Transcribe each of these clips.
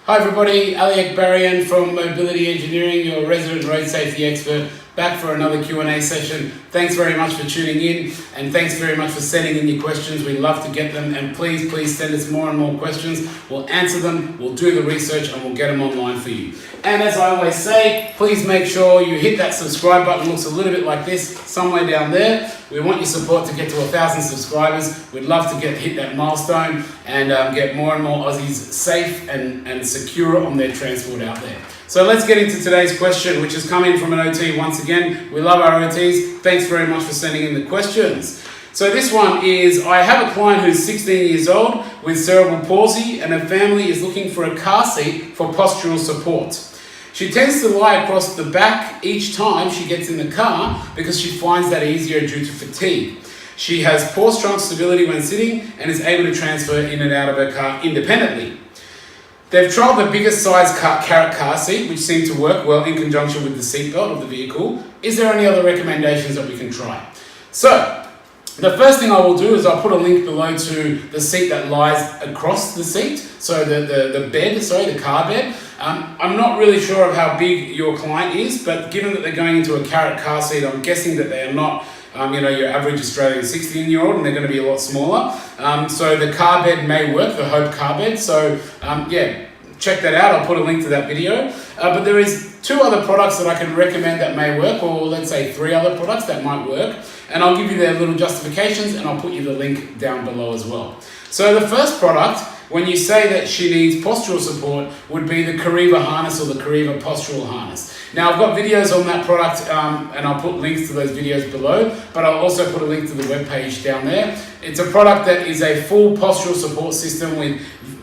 Hi everybody, Ali Akbarian from Mobility Engineering, your resident road safety expert, back for another Q&A session. Thanks very much for tuning in, and thanks very much for sending in your questions. We love to get them, and please send us more and more questions. We'll answer them, we'll do the research, and we'll get them online for you. And as I always say, please make sure you hit that subscribe button. It looks a little bit like this, somewhere down there. We want your support to get to 1,000 subscribers. We'd love to hit that milestone and get more and more Aussies safe and secure on their transport out there. So let's get into today's question, which has come in from an OT once again. We love our OTs. Thanks very much for sending in the questions. So this one is, I have a client who's 16 years old with cerebral palsy, and her family is looking for a car seat for postural support. She tends to lie across the back each time she gets in the car because she finds that easier due to fatigue. She has poor trunk stability when sitting and is able to transfer in and out of her car independently. They've trialled the biggest size carrot car seat, which seemed to work well in conjunction with the seatbelt of the vehicle. Is there any other recommendations that we can try? So, the first thing I will do is I'll put a link below to the seat that lies across the seat. So the car bed. I'm not really sure of how big your client is, but given that they're going into a carrot car seat, I'm guessing that they are not your average Australian 16-year-old, and they're going to be a lot smaller. So the car bed may work, the Hope car bed. So check that out. I'll put a link to that video. But there is 2 other products that I can recommend that may work, or let's say 3 other products that might work. And I'll give you their little justifications, and I'll put you the link down below as well. So the first product, when you say that she needs postural support, would be the Kivi harness or the Kivi Postural harness. Now, I've got videos on that product, and I'll put links to those videos below, but I'll also put a link to the webpage down there. It's a product that is a full postural support system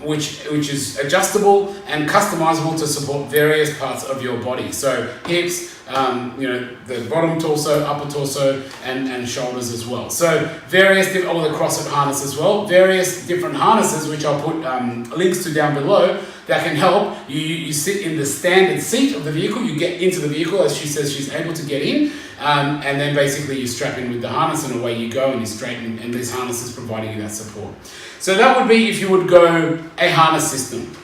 which is adjustable and customizable to support various parts of your body. So hips, the bottom torso, upper torso, and shoulders as well. So various the CrossFit harness as well. Various different harnesses, which I'll put links to down below, that can help. You sit in the standard seat of the vehicle, you get into the vehicle as she says she's able to get in, and then basically you strap in with the harness and away you go, and you straighten, and this harness is providing you that support. So that would be if you would go a harness system.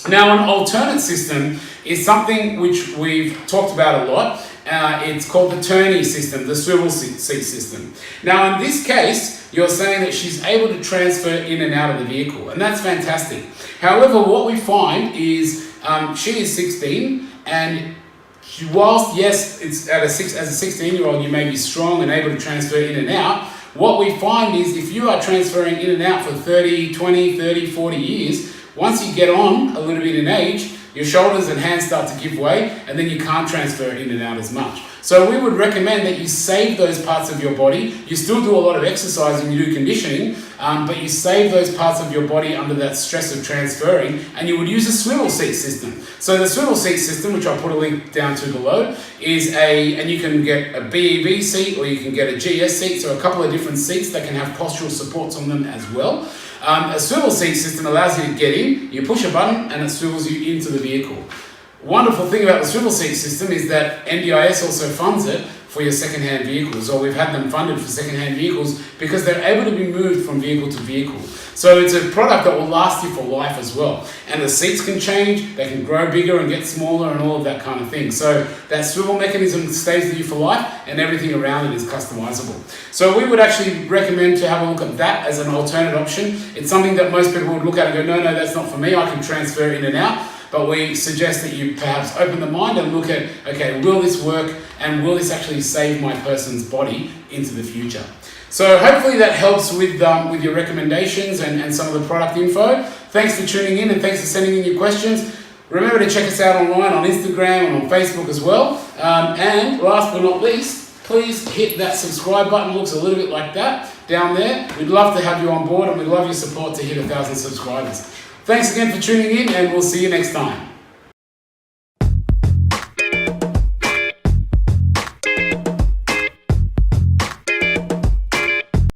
Now, an alternate system is something which we've talked about a lot. It's called the Turney system, the swivel seat system. Now, in this case, you're saying that she's able to transfer in and out of the vehicle, and that's fantastic. However, what we find is she is 16, and whilst, yes, it's as a 16-year-old, you may be strong and able to transfer in and out, what we find is if you are transferring in and out for 20, 40 years, once you get on a little bit in age, your shoulders and hands start to give way, and then you can't transfer in and out as much. So we would recommend that you save those parts of your body. You still do a lot of exercise and you do conditioning, but you save those parts of your body under that stress of transferring, and you would use a swivel seat system. So the swivel seat system, which I'll put a link down to below, and you can get a BEV seat or you can get a GS seat, so a couple of different seats that can have postural supports on them as well. A swivel seat system allows you to get in, you push a button, and it swivels you into the vehicle. Wonderful thing about the swivel seat system is that NDIS also funds it for your second-hand vehicles, or we've had them funded for second-hand vehicles because they're able to be moved from vehicle to vehicle. So it's a product that will last you for life as well. And the seats can change, they can grow bigger and get smaller and all of that kind of thing. So that swivel mechanism stays with you for life, and everything around it is customizable. So we would actually recommend to have a look at that as an alternate option. It's something that most people would look at and go, no, that's not for me, I can transfer in and out. But we suggest that you perhaps open the mind and look at, okay, will this work, and will this actually save my person's body into the future? So hopefully that helps with your recommendations and some of the product info. Thanks for tuning in, and thanks for sending in your questions. Remember to check us out online on Instagram and on Facebook as well. And last but not least, please hit that subscribe button. It looks a little bit like that down there. We'd love to have you on board, and we'd love your support to hit 1,000 subscribers. Thanks again for tuning in, and we'll see you next time.